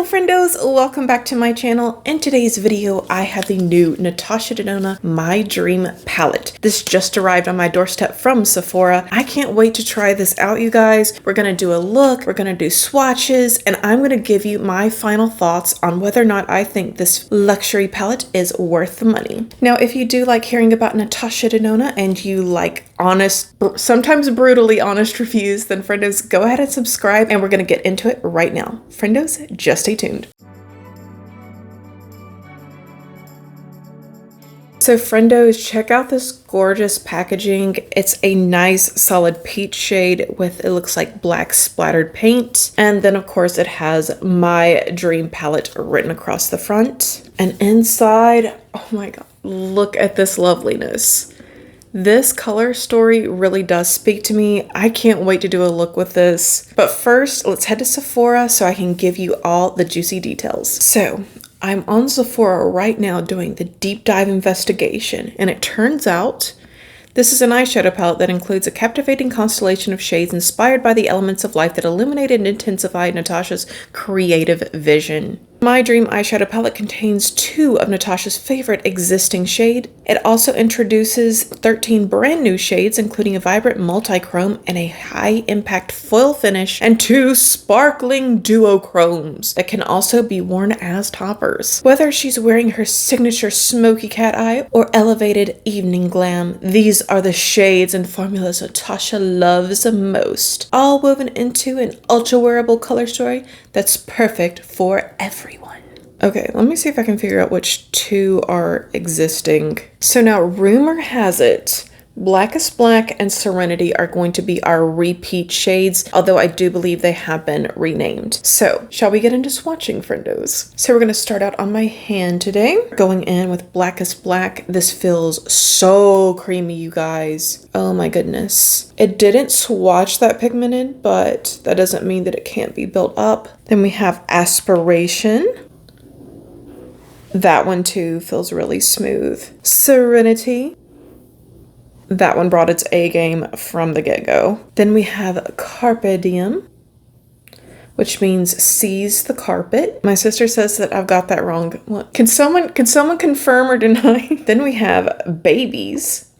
friendos, welcome back to my channel. In today's video, I have the new Natasha Denona My Dream palette. This just arrived on my doorstep from Sephora. I can't wait to try this out, you guys. We're gonna do a look, we're gonna do swatches, and I'm gonna give you my final thoughts on whether or not I think this luxury palette is worth the money. Now, if you do like hearing about Natasha Denona and you like honest, sometimes brutally honest reviews, then friendos, go ahead and subscribe, and we're gonna get into it right now. Friendos, just stay tuned. So friendos, check out this gorgeous packaging. It's a nice solid peach shade with, it looks like black splattered paint. And then of course it has My Dream palette written across the front. And inside, oh my God, look at this loveliness. This color story really does speak to me. I can't wait to do a look with this. But first, let's head to Sephora so I can give you all the juicy details. So I'm on Sephora right now doing the deep dive investigation, and it turns out this is an eyeshadow palette that includes a captivating constellation of shades inspired by the elements of life that illuminated and intensified Natasha's creative vision. My Dream eyeshadow palette contains 2 of Natasha's favorite existing shades. It also introduces 13 brand new shades, including a vibrant multi-chrome and a high-impact foil finish, and 2 sparkling duochromes that can also be worn as toppers. Whether she's wearing her signature smoky cat eye or elevated evening glam, these are the shades and formulas Natasha loves most, all woven into an ultra-wearable color story that's perfect for everyone. Okay, let me see if I can figure out which 2 are existing. So now rumor has it, Blackest Black and Serenity are going to be our repeat shades, although I do believe they have been renamed. So, shall we get into swatching, friendos? So we're going to start out on my hand today. Going in with Blackest Black. This feels so creamy, you guys. Oh my goodness. It didn't swatch that pigmented, but that doesn't mean that it can't be built up. Then we have Aspiration. That one too feels really smooth. Serenity. That one brought its A game from the get-go. Then we have Carpe Diem, which means seize the carpet. My sister says that I've got that wrong. What? Can someone confirm or deny? Then we have Babies.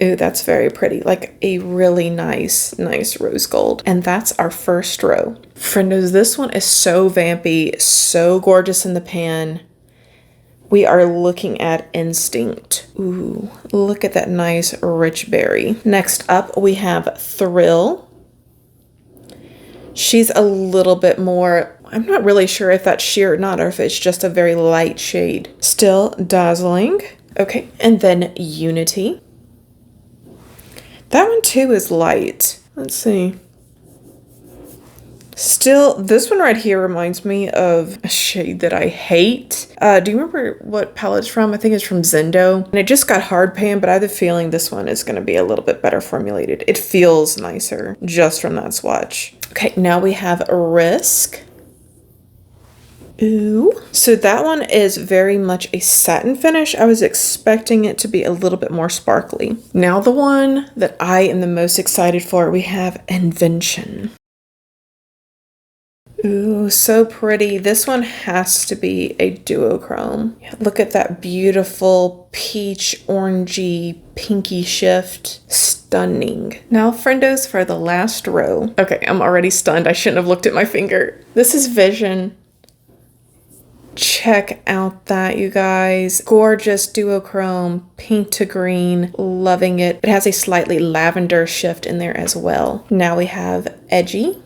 Ooh, that's very pretty. Like a really nice rose gold. And that's our first row. Friendos, this one is so vampy, so gorgeous in the pan. We are looking at Instinct. Ooh, look at that nice rich berry. Next up, we have Thrill. She's a little bit more, I'm not really sure if that's sheer or not, or if it's just a very light shade. Still dazzling. Okay, and then Unity. That one too is light. Let's see. Still, this one right here reminds me of a shade that I hate. Do you remember what palette it's from? I think it's from Zendo. And it just got hard pan, but I have the feeling this one is going to be a little bit better formulated. It feels nicer just from that swatch. Okay, now we have Risk. Ooh. So that one is very much a satin finish. I was expecting it to be a little bit more sparkly. Now the one that I am the most excited for, we have Invention. Ooh, so pretty. This one has to be a duochrome. Yeah, look at that beautiful peach, orangey, pinky shift. Stunning. Now, friendos, for the last row. Okay, I'm already stunned. I shouldn't have looked at my finger. This is Vision. Check out that, you guys. Gorgeous duochrome, pink to green. Loving it. It has a slightly lavender shift in there as well. Now we have Edgy.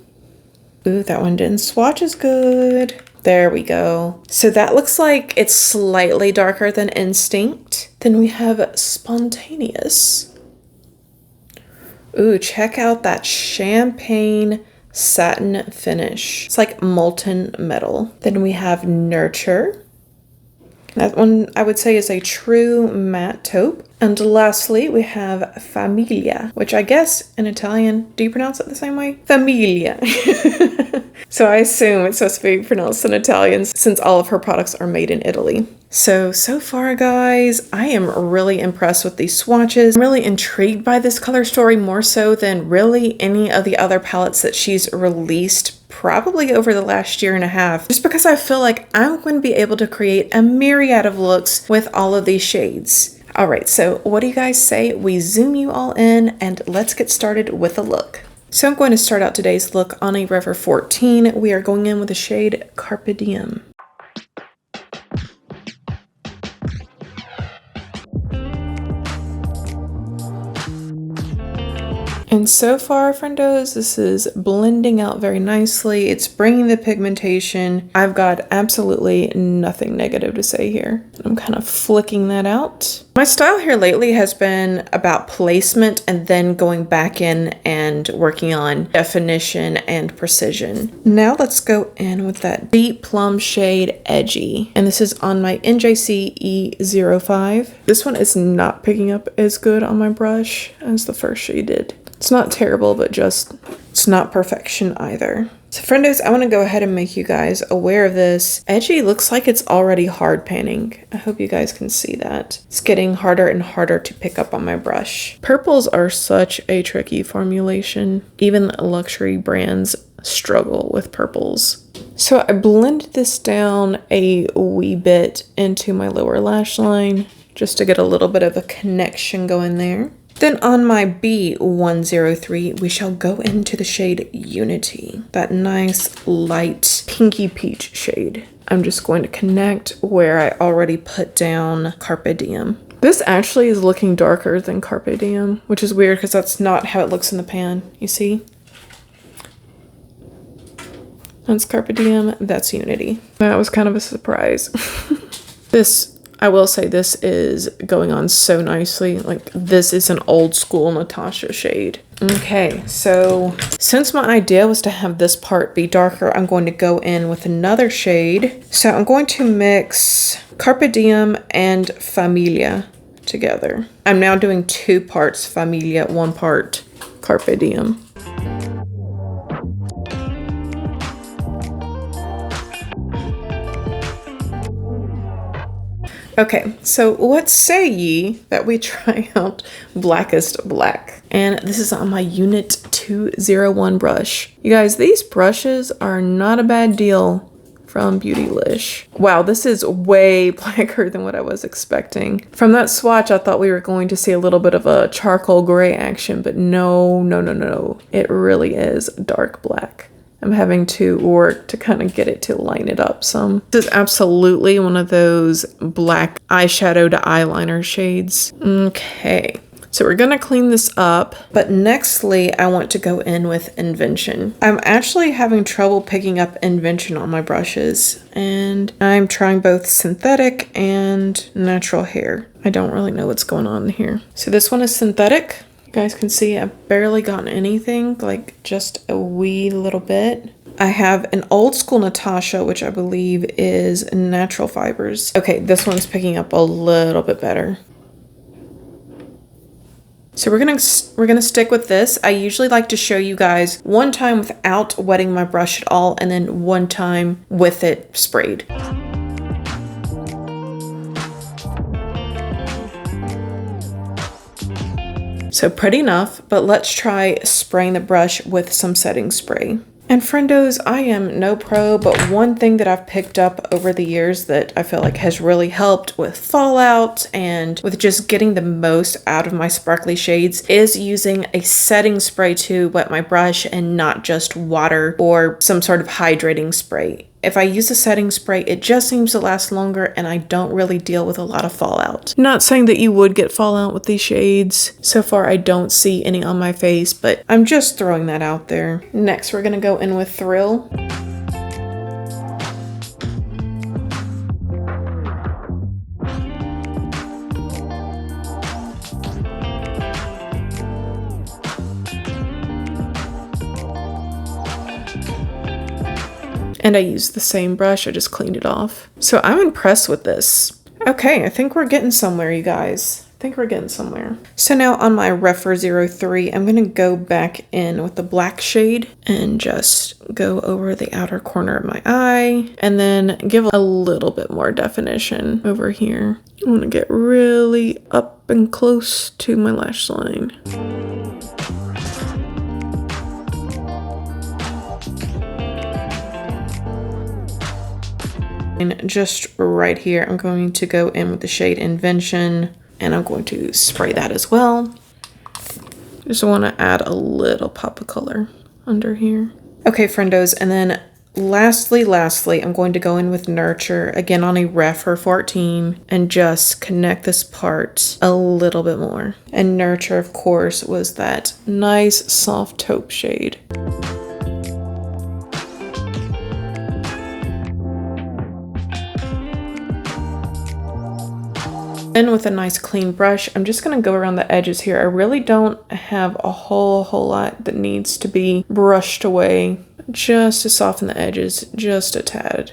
Ooh, that one didn't swatch as good. There we go. So that looks like it's slightly darker than Instinct. Then we have Spontaneous. Ooh, check out that champagne satin finish. It's like molten metal. Then we have Nurture. That one I would say is a true matte taupe. And lastly, we have Famiglia, which I guess in Italian, do you pronounce it the same way? Famiglia. So I assume it's supposed to be pronounced in Italian since all of her products are made in Italy. So far, guys, I am really impressed with these swatches. I'm really intrigued by this color story more so than really any of the other palettes that she's released probably over the last year and a half, just because I feel like I'm going to be able to create a myriad of looks with all of these shades. All right, so what do you guys say we zoom you all in and let's get started with a look. So I'm going to start out today's look on a River 14. We are going in with the shade Carpe Diem. And so far, friendos, this is blending out very nicely. It's bringing the pigmentation. I've got absolutely nothing negative to say here. I'm kind of flicking that out. My style here lately has been about placement and then going back in and working on definition and precision. Now let's go in with that deep plum shade Edgy. And this is on my NJC E05. This one is not picking up as good on my brush as the first shade did. It's not terrible, but just, it's not perfection either. So friendos, I want to go ahead and make you guys aware of this. Edgy looks like it's already hard panning. I hope you guys can see that. It's getting harder and harder to pick up on my brush. Purples are such a tricky formulation. Even luxury brands struggle with purples. So I blended this down a wee bit into my lower lash line just to get a little bit of a connection going there. Then on my B103, we shall go into the shade Unity, that nice light pinky peach shade. I'm just going to connect where I already put down Carpe Diem. This actually is looking darker than Carpe Diem, which is weird because that's not how it looks in the pan. You see? That's Carpe Diem, that's Unity. That was kind of a surprise. I will say this is going on so nicely. Like, this is an old school Natasha shade. Okay, so since my idea was to have this part be darker, I'm going to go in with another shade. So I'm going to mix Carpe Diem and Familia together. I'm now doing 2 parts Familia, 1 part Carpe Diem. Okay, so what say ye that we try out Blackest Black? And this is on my Unit 201 brush. You guys, these brushes are not a bad deal from Beautylish. Wow, this is way blacker than what I was expecting. From that swatch, I thought we were going to see a little bit of a charcoal gray action, but no. It really is dark black. I'm having to work to kind of get it to line it up some. This is absolutely one of those black eyeshadow to eyeliner shades. Okay, so we're gonna clean this up, but nextly I want to go in with Invention. I'm actually having trouble picking up Invention on my brushes, and I'm trying both synthetic and natural hair. I don't really know what's going on here. So this one is synthetic. You guys can see I've barely gotten anything, like just a wee little bit. I have an old school Natasha, which I believe is natural fibers. Okay, this one's picking up a little bit better. So we're gonna stick with this. I usually like to show you guys 1 time without wetting my brush at all, and then 1 time with it sprayed. So pretty enough, but let's try spraying the brush with some setting spray. And friendos, I am no pro, but one thing that I've picked up over the years that I feel like has really helped with fallout and with just getting the most out of my sparkly shades is using a setting spray to wet my brush and not just water or some sort of hydrating spray. If I use a setting spray, it just seems to last longer and I don't really deal with a lot of fallout. Not saying that you would get fallout with these shades. So far, I don't see any on my face, but I'm just throwing that out there. Next, we're gonna go in with Thrill. And I used the same brush, I just cleaned it off. So I'm impressed with this. Okay, I think we're getting somewhere, you guys. think we're getting somewhere. So now on my Refer 03, I'm gonna go back in with the black shade and just go over the outer corner of my eye and then give a little bit more definition over here. I wanna get really up and close to my lash line. And just right here, I'm going to go in with the shade Invention. And I'm going to spray that as well. Just want to add a little pop of color under here. Okay, friendos, and then lastly, I'm going to go in with Nurture, again on a Refer 14, and just connect this part a little bit more. And Nurture, of course, was that nice soft taupe shade. Then with a nice clean brush, I'm just going to go around the edges here. I really don't have a whole lot that needs to be brushed away, just to soften the edges just a tad.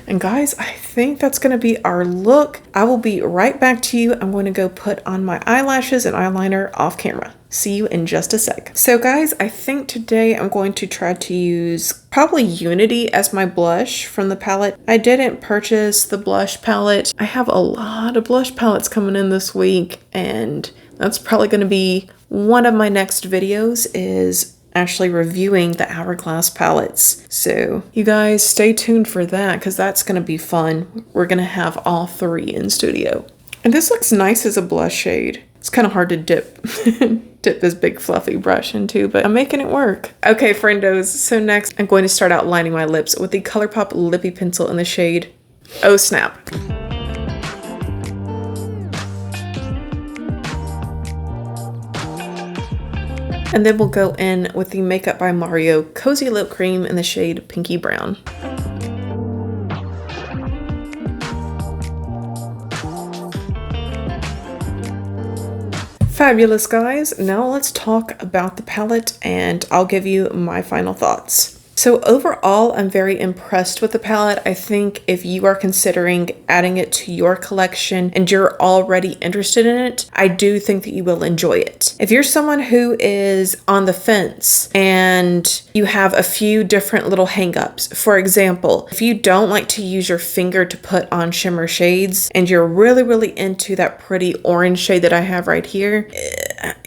And guys, I think that's going to be our look. I will be right back to you. I'm going to go put on my eyelashes and eyeliner off camera. See you in just a sec. So guys, I think today I'm going to try to use probably Unity as my blush from the palette. I didn't purchase the blush palette. I have a lot of blush palettes coming in this week, and that's probably going to be one of my next videos, is actually reviewing the Hourglass palettes. So you guys stay tuned for that, because that's going to be fun. We're going to have all three in studio. And this looks nice as a blush shade. It's kind of hard to dip this big fluffy brush into, but I'm making it work. Okay, friendos, so next I'm going to start out lining my lips with the ColourPop Lippy Pencil in the shade Oh Snap. And then we'll go in with the Makeup by Mario Cozy Lip Cream in the shade Pinky Brown. Fabulous, guys. Now let's talk about the palette and I'll give you my final thoughts. So overall, I'm very impressed with the palette. I think if you are considering adding it to your collection and you're already interested in it, I do think that you will enjoy it. If you're someone who is on the fence and you have a few different little hangups, for example, if you don't like to use your finger to put on shimmer shades and you're really into that pretty orange shade that I have right here,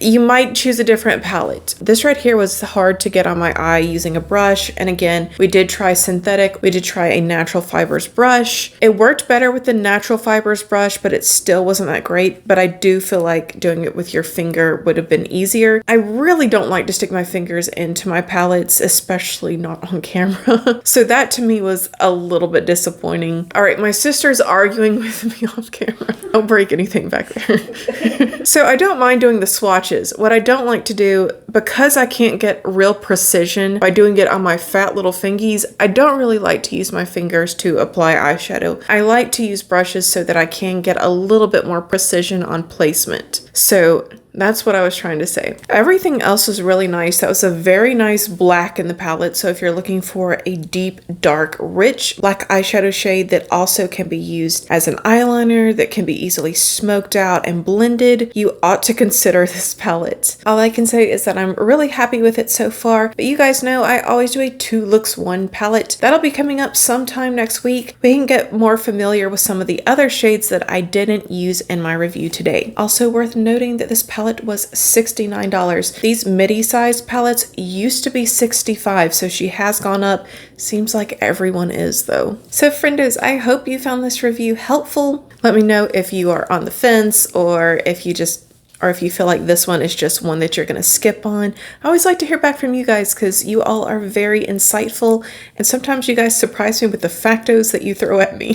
you might choose a different palette. This right here was hard to get on my eye using a brush. And again, we did try synthetic. We did try a natural fibers brush. It worked better with the natural fibers brush, but it still wasn't that great. But I do feel like doing it with your finger would have been easier. I really don't like to stick my fingers into my palettes, especially not on camera. So that to me was a little bit disappointing. All right, my sister's arguing with me off camera. Don't break anything back there. So I don't mind doing the swatches. What I don't like to do, because I can't get real precision by doing it on my fat little fingies, I don't really like to use my fingers to apply eyeshadow. I like to use brushes so that I can get a little bit more precision on placement. So that's what I was trying to say. Everything else was really nice. That was a very nice black in the palette. So if you're looking for a deep, dark, rich black eyeshadow shade that also can be used as an eyeliner, that can be easily smoked out and blended, you ought to consider this palette. All I can say is that I'm really happy with it so far. But you guys know I always do a 2 looks 1 palette. That'll be coming up sometime next week. We can get more familiar with some of the other shades that I didn't use in my review today. Also worth noting that this palette was $69. These midi-sized palettes used to be $65, so she has gone up. Seems like everyone is though. So friendos, I hope you found this review helpful. Let me know if you are on the fence or if you feel like this one is just one that you're going to skip on. I always like to hear back from you guys because you all are very insightful and sometimes you guys surprise me with the factos that you throw at me.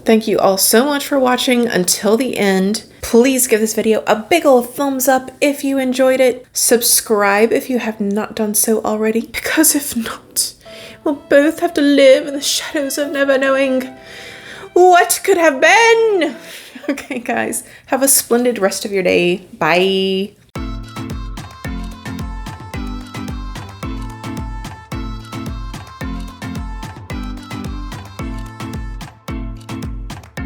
Thank you all so much for watching until the end. Please give this video a big ol' thumbs up if you enjoyed it. Subscribe if you have not done so already, because if not, we'll both have to live in the shadows of never knowing what could have been. Okay, guys, have a splendid rest of your day. Bye.